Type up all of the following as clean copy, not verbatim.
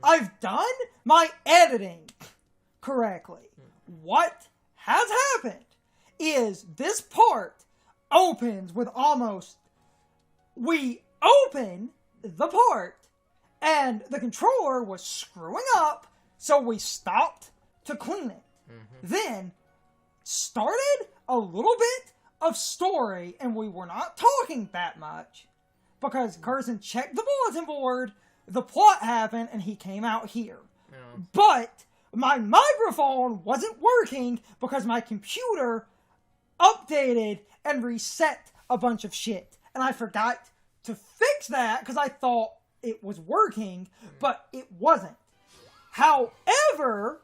I've done my editing correctly. What has happened is this part opens with almost... We open the part, and the controller was screwing up, so we stopped to clean it. Then, started a little bit of story, and we were not talking that much, because Carson checked the bulletin board, the plot happened, and he came out here. But my microphone wasn't working because my computer updated and reset a bunch of shit. And I forgot to fix that because I thought it was working, but it wasn't. However,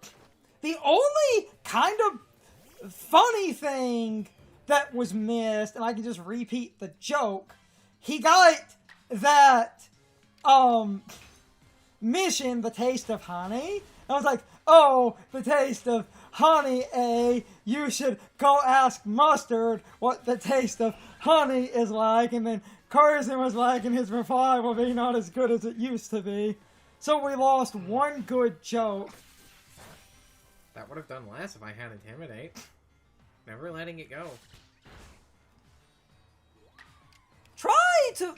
the only kind of funny thing that was missed, and I can just repeat the joke, he got that mission, the taste of honey. I was like, oh, the taste of honey, eh? You should go ask Mustard what the taste of honey is like. And then Carson was like, and his reply will be not as good as it used to be. So we lost one good joke. That would have done less if I had Intimidate. Never letting it go. Try to...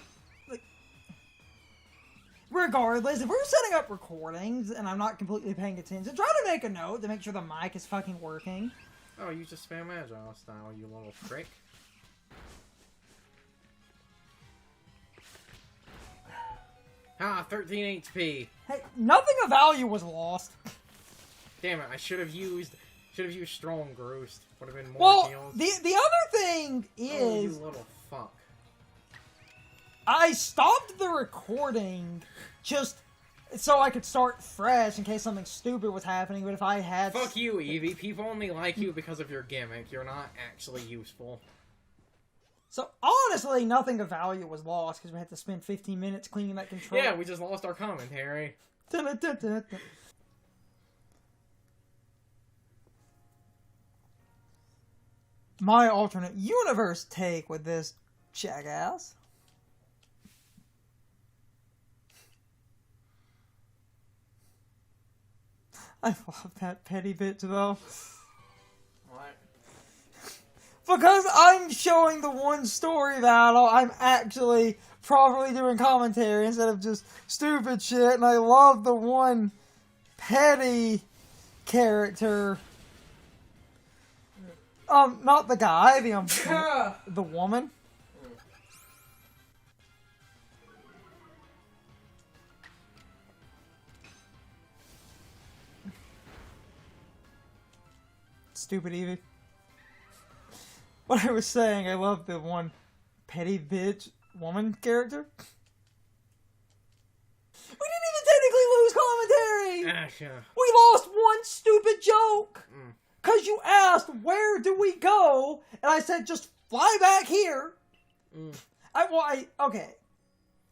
Regardless, if we're setting up recordings and I'm not completely paying attention, try to make a note to make sure the mic is fucking working. Oh, you just spam Agile style, you little prick. Ah, 13 HP. Hey, nothing of value was lost. Damn it, I should have used Strong Roost. Would have been more heals. The other thing is... Oh, you little fuck. I stopped the recording just so I could start fresh in case something stupid was happening, but if I had... Fuck you, Evie. People only like you because of your gimmick. You're not actually useful. So, honestly, nothing of value was lost because we had to spend 15 minutes cleaning that controller. Yeah, we just lost our commentary. My alternate universe take with this jackass. I love that petty bitch, though. What? Because I'm showing the one story battle, I'm actually properly doing commentary instead of just stupid shit, and I love the one petty character. Not the guy, the woman. Stupid Evie. What I was saying, I love the one petty bitch woman character. We didn't even technically lose commentary! Sure. We lost one stupid joke! Because you asked, where do we go? And I said, just fly back here. Okay.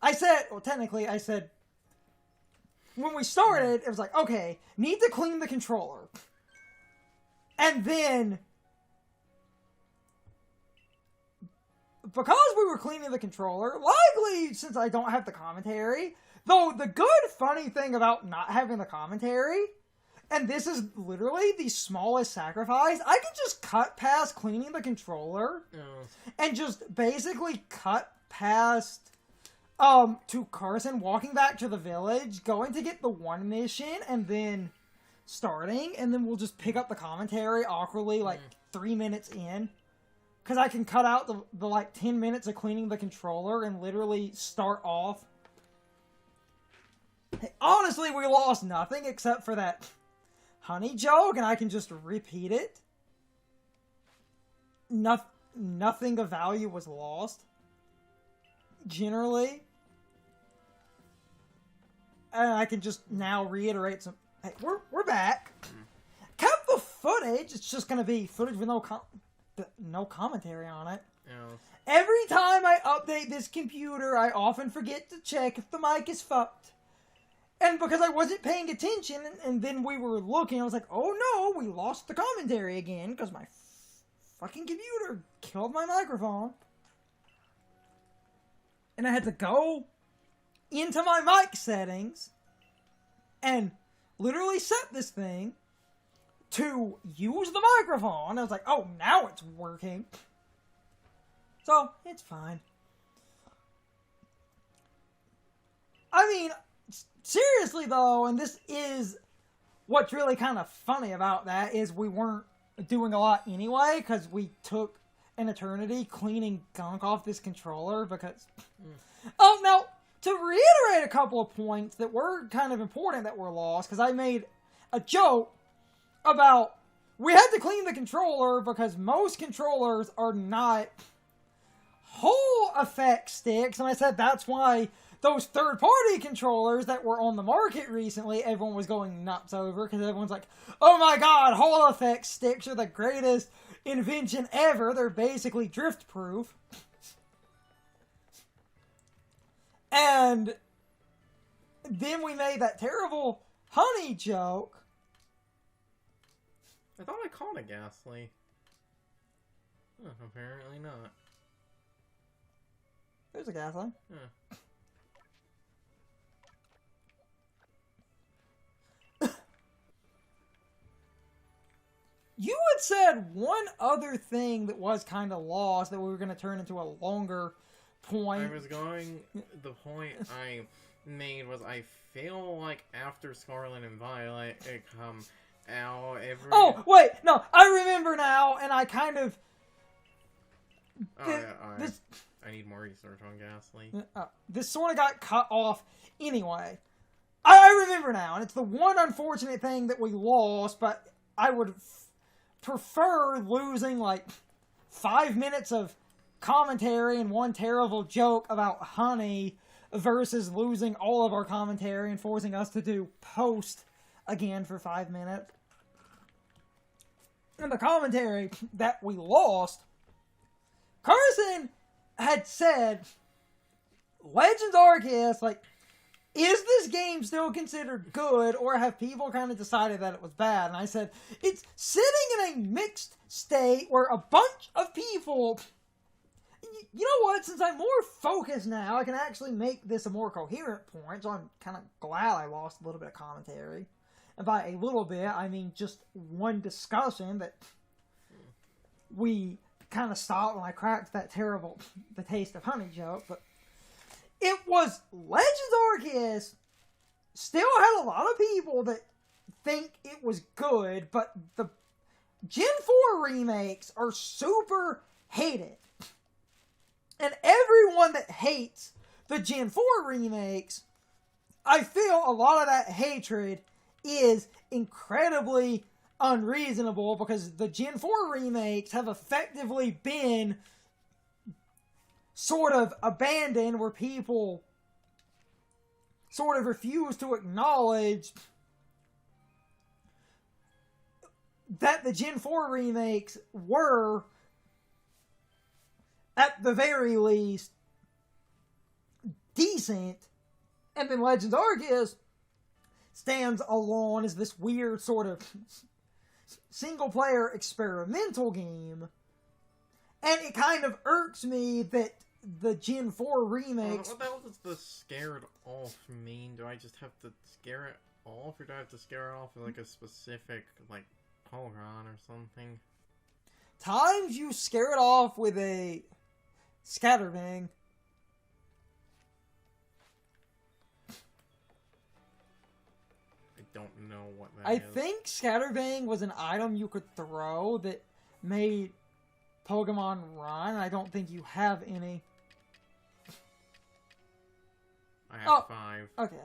I said, well, technically, I said, when we started, it was like, okay, need to clean the controller. And then, because we were cleaning the controller, likely, since I don't have the commentary, though the good, funny thing about not having the commentary, and this is literally the smallest sacrifice, I can just cut past cleaning the controller, and just basically cut past, to Carson walking back to the village, going to get the one mission, and then starting, and then we'll just pick up the commentary awkwardly, like, 3 minutes in. Because I can cut out the, like, 10 minutes of cleaning the controller and literally start off. Hey, honestly, we lost nothing except for that honey joke, and I can just repeat it. Nothing of value was lost. Generally. And I can just now reiterate some... Hey, we're back. Kept the footage. It's just gonna be footage with no commentary on it. Every time I update this computer, I often forget to check if the mic is fucked. And because I wasn't paying attention, and then we were looking, I was like, oh no, we lost the commentary again, because my fucking computer killed my microphone. And I had to go into my mic settings and literally set this thing to use the microphone. I was like, oh, now it's working. So, it's fine. I mean, seriously though, and this is what's really kind of funny about that, is we weren't doing a lot anyway, because we took an eternity cleaning gunk off this controller, because... Oh, now, to reiterate a couple of points that were kind of important that were lost, because I made a joke about we had to clean the controller because most controllers are not whole effect sticks, and I said that's why those third-party controllers that were on the market recently, everyone was going nuts over, because everyone's like, oh my god, Hall effect sticks are the greatest invention ever. They're basically drift-proof. And then we made that terrible honey joke. I thought I caught a ghastly. Huh, apparently not. There's a ghastly. Huh. You had said one other thing that was kind of lost that we were going to turn into a longer point. I was going... The point I made was I feel like after Scarlet and Violet, it come out every... Oh, wait! No, I remember now, and I kind of... Oh, yeah, I need more research on Ghastly. This sort of got cut off anyway. I remember now, and it's the one unfortunate thing that we lost, but I would prefer losing like 5 minutes of commentary and one terrible joke about honey versus losing all of our commentary and forcing us to do post again for 5 minutes. And the commentary that we lost, Carson had said, Legends Arceus, like, is this game still considered good, or have people kind of decided that it was bad? And I said, it's sitting in a mixed state where a bunch of people... You know what? Since I'm more focused now, I can actually make this a more coherent point, so I'm kind of glad I lost a little bit of commentary. And by a little bit, I mean just one discussion that we kind of stopped when I cracked that terrible the taste of honey joke, but it was Legends Arceus still had a lot of people that think it was good, but the Gen 4 remakes are super hated. And everyone that hates the Gen 4 remakes, I feel a lot of that hatred is incredibly unreasonable, because the Gen 4 remakes have effectively been sort of abandoned, where people sort of refuse to acknowledge that the Gen 4 remakes were, at the very least, decent, and then Legends Arceus stands alone as this weird sort of single-player experimental game, and it kind of irks me that the Gen 4 remakes... What the hell does the scared off mean? Do I just have to scare it off, or do I have to scare it off with like a specific, like, Pokémon or something? Times you scare it off with a Scatterbang. I don't know what that I is. think Scatterbang was an item you could throw that made Pokemon run. I don't think you have any. I have 5. Okay.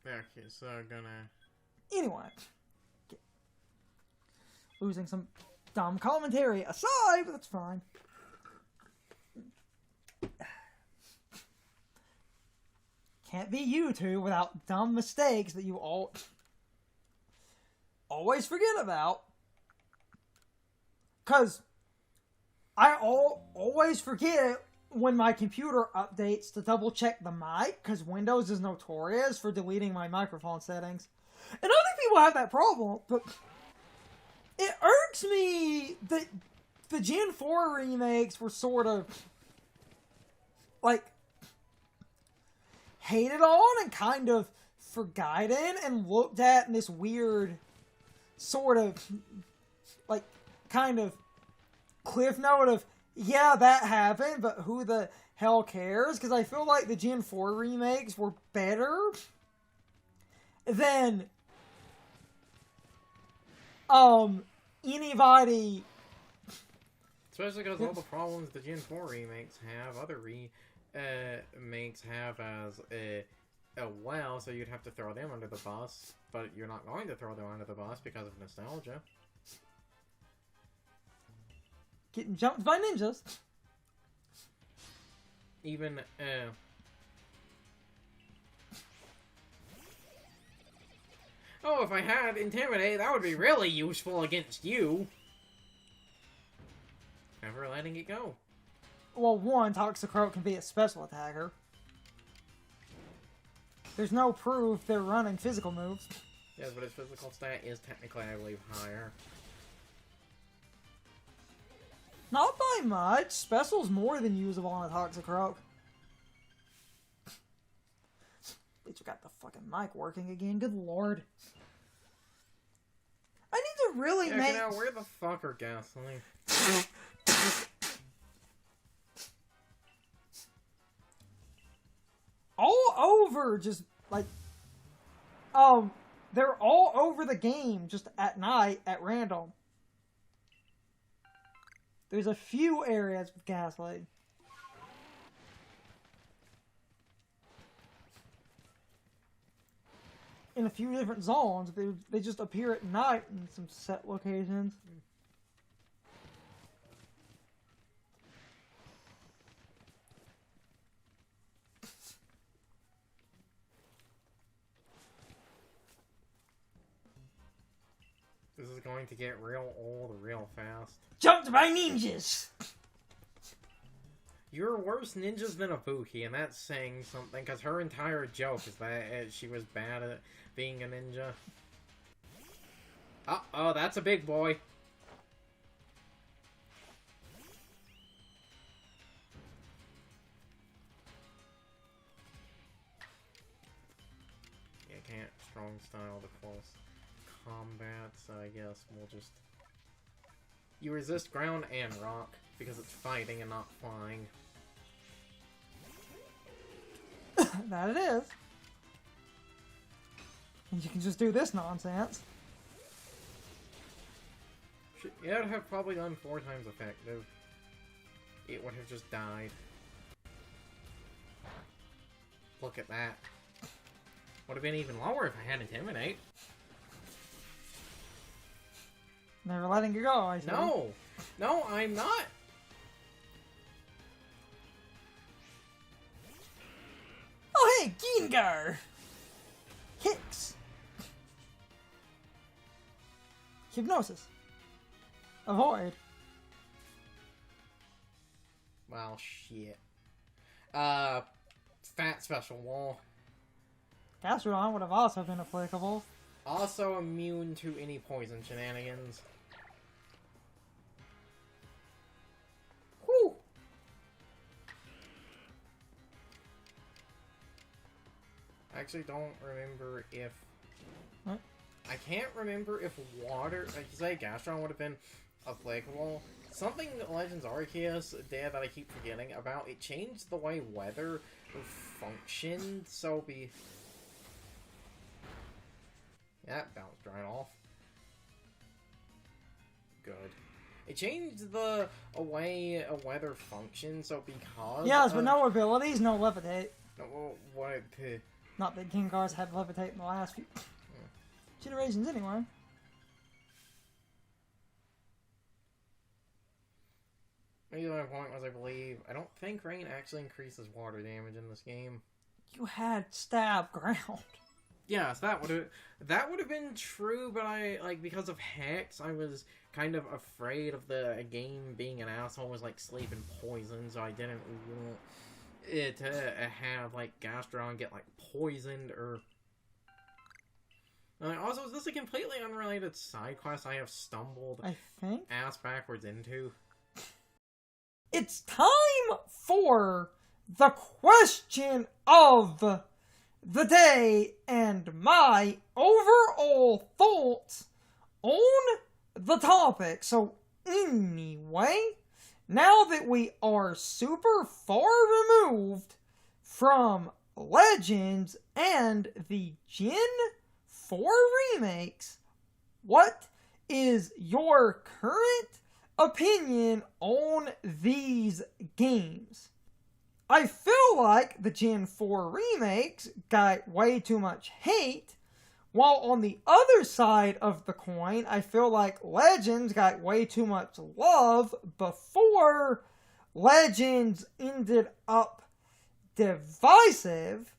Okay, so gonna... Anyway. Losing some dumb commentary aside, but that's fine. Can't be you two without dumb mistakes that you all always forget about. Because I always forget when my computer updates to double check the mic, because Windows is notorious for deleting my microphone settings. And other people have that problem, but it irks me that the Gen 4 remakes were sort of like, hated on and kind of forgotten and looked at in this weird sort of, like, kind of cliff note of, yeah, that happened, but who the hell cares? Because I feel like the Gen 4 remakes were better than anybody. Especially because all the problems the Gen 4 remakes have, other remakes have as well, so you'd have to throw them under the bus, but you're not going to throw them under the bus because of nostalgia. Getting jumped by ninjas. Even, oh, if I had Intimidate, that would be really useful against you. Never letting it go. Well, one, Toxicroak can be a special attacker. There's no proof they're running physical moves. Yes, but his physical stat is technically, I believe, higher. Not by much. Special's more than usable on a Toxicroak. Bitch, you got the fucking mic working again. Good lord. I need to really make... Now, where the fuck are gasoline? All over, just, like... they're all over the game, just at night, at random. There's a few areas with gaslight. In a few different zones, they just appear at night in some set locations. This is going to get real old real fast. Jumped by ninjas! You're worse ninjas than Ibuki, and that's saying something, because her entire joke is that she was bad at being a ninja. Uh-oh, that's a big boy. You can't strong style the close combat, so I guess we'll just... You resist ground and rock, because it's fighting and not flying. That it is. And you can just do this nonsense. Yeah, it would have probably done 4 times effective. It would have just died. Look at that. Would have been even lower if I had Intimidate. Never letting you go, I see. No! No, I'm not! Oh, hey, Gengar! Hicks! Hypnosis. Avoid. Well, shit. Fat Special Wall. Gastrodon would have also been applicable. Also immune to any poison shenanigans. Whew! I actually don't remember if... What? I can't remember if water... Like you say, Gastron would have been applicable. Something Legends Arceus did that I keep forgetting about, it changed the way weather functioned, so be... That bounced right off. Good. It changed the way a weather functions, so because... Yes, but no abilities, no levitate. No, what? Not that Gengars had levitate in the last few generations anyway. Maybe my point was, I believe, I don't think rain actually increases water damage in this game. You had stab ground. Yes, that would have been true, but because of Hex, I was kind of afraid of the game being an asshole, was like sleeping poison, so I didn't want it to have like Gastron get like poisoned or. Also, is this a completely unrelated side quest I have stumbled I think ass backwards into? it's time for the question of the day and my overall thoughts on the topic. So anyway, now that we are super far removed from Legends and the Gen 4 remakes, what is your current opinion on these games? I feel like the Gen 4 remakes got way too much hate, while on the other side of the coin, I feel like Legends got way too much love before Legends ended up divisive.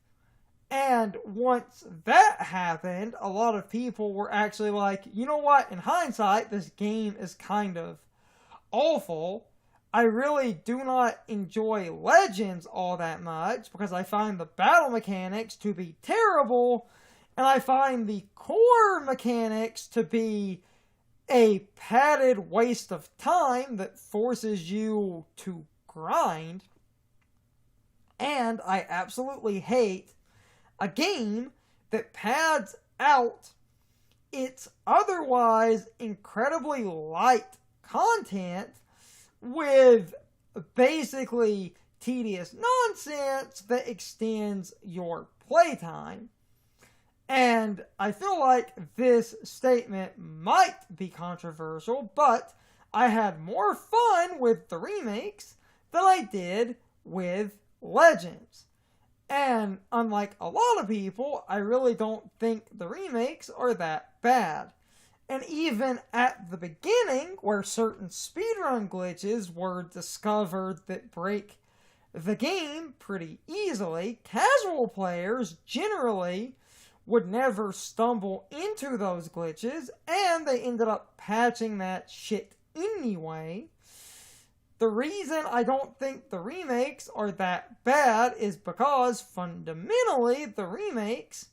And once that happened, a lot of people were actually like, you know what, in hindsight, this game is kind of awful. I really do not enjoy Legends all that much because I find the battle mechanics to be terrible, and I find the core mechanics to be a padded waste of time that forces you to grind. And I absolutely hate a game that pads out its otherwise incredibly light content with basically tedious nonsense that extends your playtime. And I feel like this statement might be controversial, but I had more fun with the remakes than I did with Legends. And unlike a lot of people, I really don't think the remakes are that bad. And even at the beginning, where certain speedrun glitches were discovered that break the game pretty easily, casual players generally would never stumble into those glitches, and they ended up patching that shit anyway. The reason I don't think the remakes are that bad is because, fundamentally, the remakes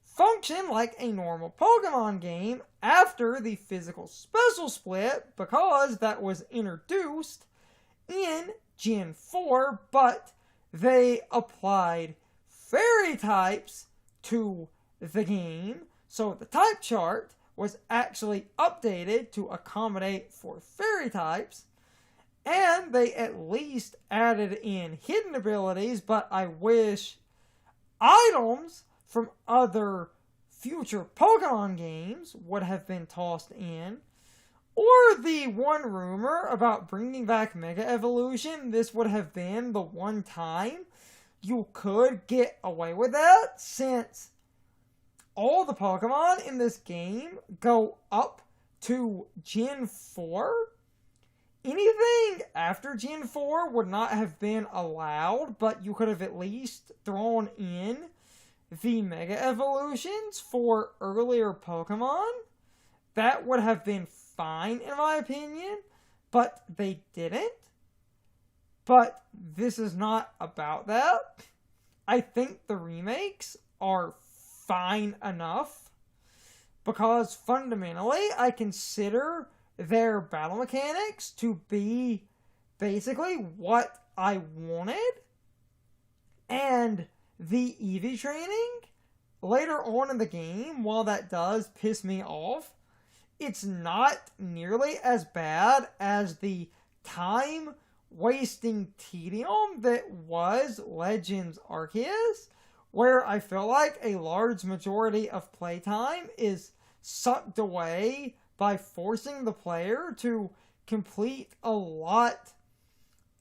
function like a normal Pokemon game after the physical special split, because that was introduced in Gen 4, but they applied fairy types to the game, so the type chart was actually updated to accommodate for fairy types, and they at least added in hidden abilities, but I wish items from other future Pokemon games would have been tossed in. Or the one rumor about bringing back Mega Evolution, this would have been the one time you could get away with that, since all the Pokemon in this game go up to Gen 4. Anything after Gen 4 would not have been allowed, but you could have at least thrown in the Mega Evolutions for earlier Pokemon. That would have been fine, in my opinion, but they didn't. But this is not about that. I think the remakes are fine enough, because fundamentally I consider their battle mechanics to be basically what I wanted. And the EV training later on in the game, while that does piss me off, it's not nearly as bad as the time-wasting tedium that was Legends Arceus, where I feel like a large majority of playtime is sucked away by forcing the player to complete a lot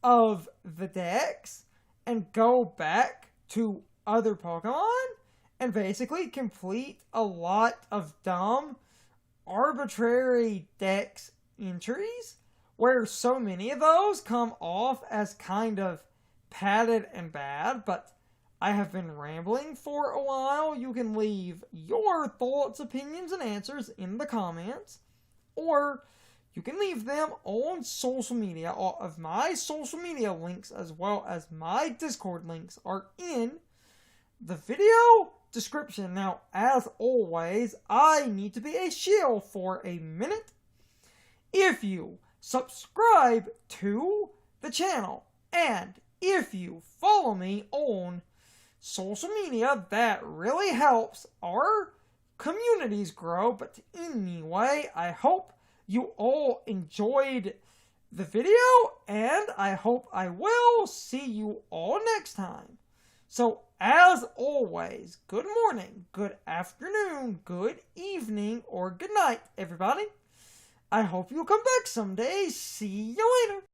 of the decks and go back to other Pokemon and basically complete a lot of dumb, arbitrary dex entries, where so many of those come off as kind of padded and bad. But I have been rambling for a while. You can leave your thoughts, opinions, and answers in the comments, or you can leave them on social media. All of my social media links, as well as my Discord links, are in the video description. Now, as always, I need to be a shill for a minute. If you subscribe to the channel, and if you follow me on social media. That really helps our communities grow. But anyway, I hope you all enjoyed the video, and I hope I will see you all next time. So, as always, good morning, good afternoon, good evening, or good night, everybody. I hope you'll come back someday. See you later.